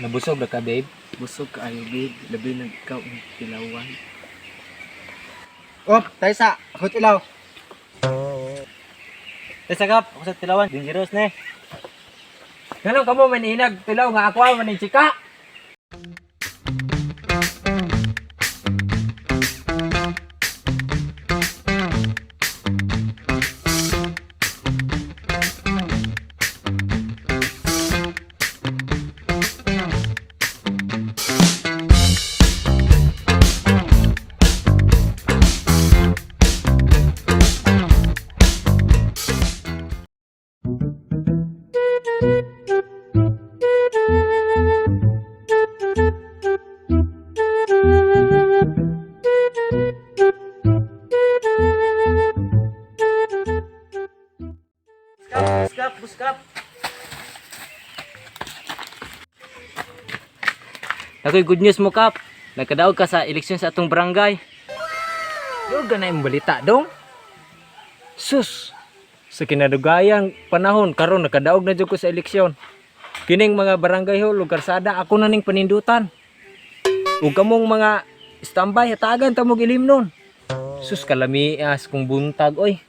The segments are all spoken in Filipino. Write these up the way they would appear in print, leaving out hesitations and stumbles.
Nabusog na ka, babe. Busog ka ayo, babe. Labi na ikaw ang tilawan. Op, tayo sa. Ako tilaw. Tesa kap, ako sa tilawan. Dangerous na eh. Ganun ka mo maninag. Tilaw nga ako ang maning chika. Buskap. Nakoy good news mo, Kap. Nagkadaog ka sa eleksyon sa atong barangay. Yo ganay ang balita dong. Sus. Sa kinadugayang panahon karon nakadaog na jud ko sa eleksyon. Kining mga barangay ho lugar sada ako na ning panindutan. Ug kamong mga standby hatagan ta mo gilimnon. Sus kalamias kung buntag oy.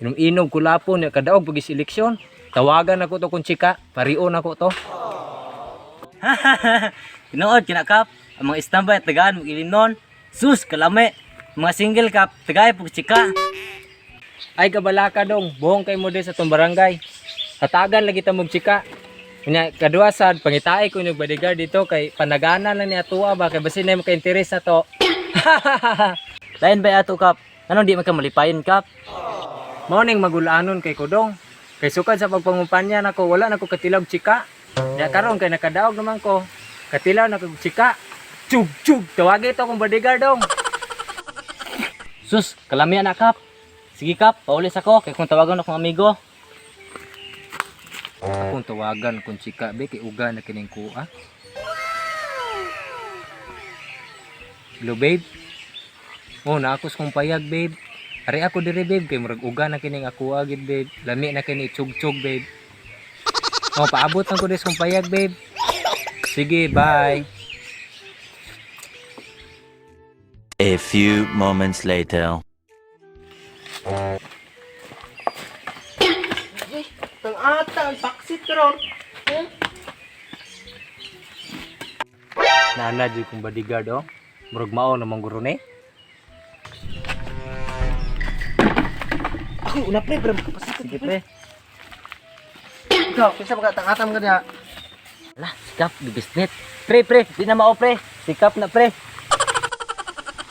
Inom-inom kulapon ya kadaog pag eleksyon. Tawagan ako to kung chika, parion ako to. Tinood kina kap, ang mga standby tagaan mo ilimnon. Sus kalame, mga single kap tagay pug chika. Ay kabalaka dong, buhong kay mo sa tong barangay. Hatagan lagi ta mog chika. Nya kadua sad pangitaay ko yung bodyguard dito kay panagana lang ni atuwa ba kay basin na mo ka interes na to. Lain ba ato kap? Ano di man ka malipayon kap? Mao ning magulanon kay Kudong. Kay sukad sa pagpangumpanya nako wala nako katilaw chika. Ya karon kay nakadaog naman ko. Katilaw nako chika. Chug tawagi to akong bodyguard dong. Sus kalame na kap. Sige kap, paulis ako kay kung tawagan akong amigo. Akong tawagan kung chika be kay uga na kining kuha. Hello babe. Oh naakos kong payag babe. Ari ako diri babe kay murag uga na kining ako agid babe. Lami na kini chug babe. Oh paabot man ko des kong payag babe. Sige, bye. A few moments later. Tang ata, ang paksit ron. Nana jud kong bodyguard oh. Murag mao namang guro ni. Ako, una pre, kapasikat. Sige pre. Ikaw, kinsa magkatangatam ka niya. Lah, sikap di bisnet. Pre, di na mao pre. Sikap na pre.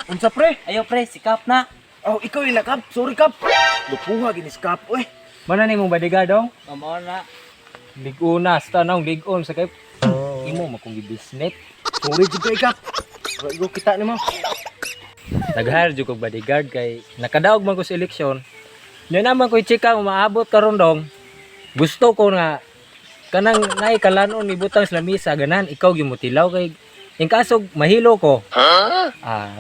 Unsa pre? Ayo pre, sikap na. Oh, ikaw yung nakap. Sorry kap. Lupuha, ginis kap. Uy. Mana ni mong bodyguard dong? Mao na. Liguna sa tanong ligon sa kay imo makong gibisnet. Sorry juga kap. Go kita ni mo. Nag-hire jud kog bodyguard kay nakadaog man ko sa eleksyon. Nya naman ko chika umaabot karon dong. Gusto ko nga kanang naay kalanon ni butang sa lamisa ganan ikaw gimutilaw kay in kasog mahilo ko.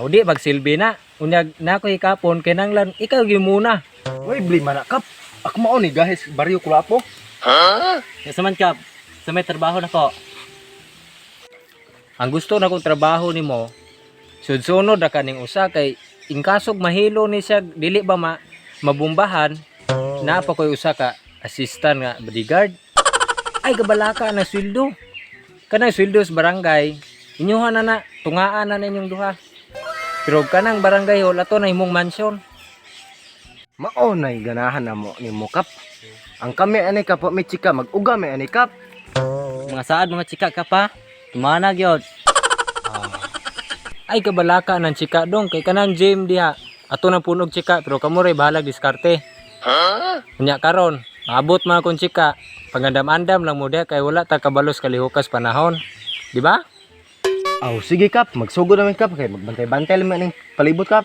Udi magsilbi na. Unyag na ko ikapon kay nanglan ikaw gimuna. Uy, bli man kap. Ako mao ni guys, baryo kulapo. Sa man kap, sa may trabaho na ko. Ang gusto na kong trabaho nimo sudsunod na kaning usa kay in kasog mahilo ni siya dili ba mabumbahan na pa koy usa ka assistant nga bodyguard. Ay gabalaka na sweldo. Kanang sweldo sa barangay inyohan na tungaan na ninyong duha. Pero kanang barangay wala to na imong mansion. Mao nay ganahan na mo ni mo kap. Ang kami ani kap may chika mag-uga may ani kap. Mga saad mga chika ka pa. Tumana gyud. Ay kabalaka ng chika dong kay kanang gym diha. Ato na punog chika pero kamo ray bahalag diskarte. Unya karon, maabot man akong chika. Pagandam-andam lang mo diha kay wala ta kabalos kalihukas panahon. Di ba? Aw, sige kap, magsugod naman kap kay magbantay-bantay lang ning palibot kap.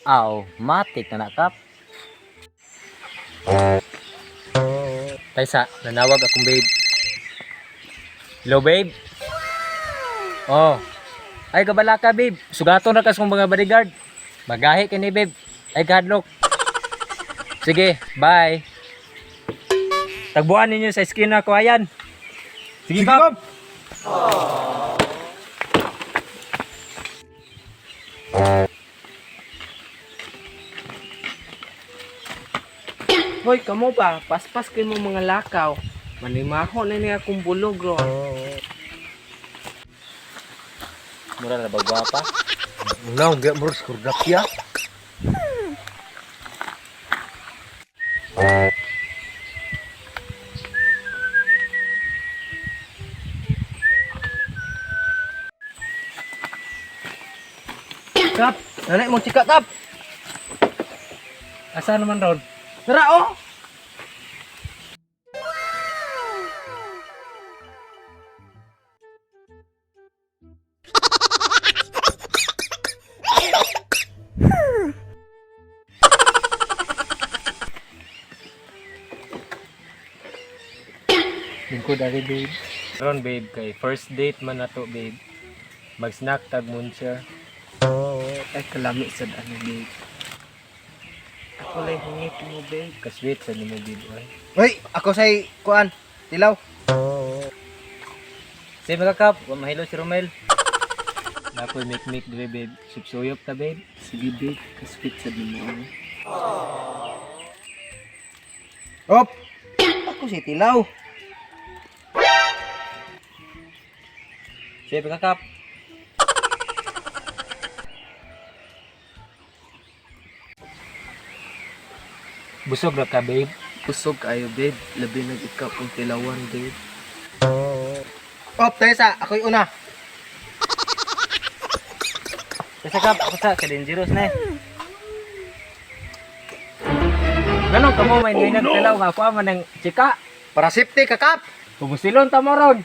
Aw, matik na kap. Taysa, nanawag akong babe. Hello babe. Oh. Ay kabalaka babe. Sugaton na kas kong mga bodyguard. Magahi ka ni babe. Ay gadlock. Sige, bye. Tagbuan ninyo sa esquina ko ayan. Sige kap. Hoy, kamo ba? Paspas kay mo mga lakaw. Manimaho na niya akong bulog ro. Mura na ba gwapa? Ngaw, gaya mo rin kurdapya. Kap, nanay mo chika kap. Asa naman ron? Tara oh. Lingkod ari babe. Ron babe kay first date man na to babe. Mag-snack tag muncher. Ay, kalami sa ano, babe. Ako lang hingit mo, babe. Ka-sweet sa nimo babe. Oy. Hoy, ako say kuan, tilaw. Say mga kap, wa mahilo si Romel. Nakoy make dire babe. Suyop ta babe. Sige, babe. Kasweet sa mo. Op. Ako si tilaw. Say mga kap. Busog ra ka babe. Kusog kayo, babe. Labi na ikaw kung tilawan, babe. Op, Tessa, ako'y una. Kasi kap, ako sa ka-dangerous na eh. Ganun ka mo, may nagtilaw nga ako man ng chika. Para safety ka kap. Kumusilon ta mo ron.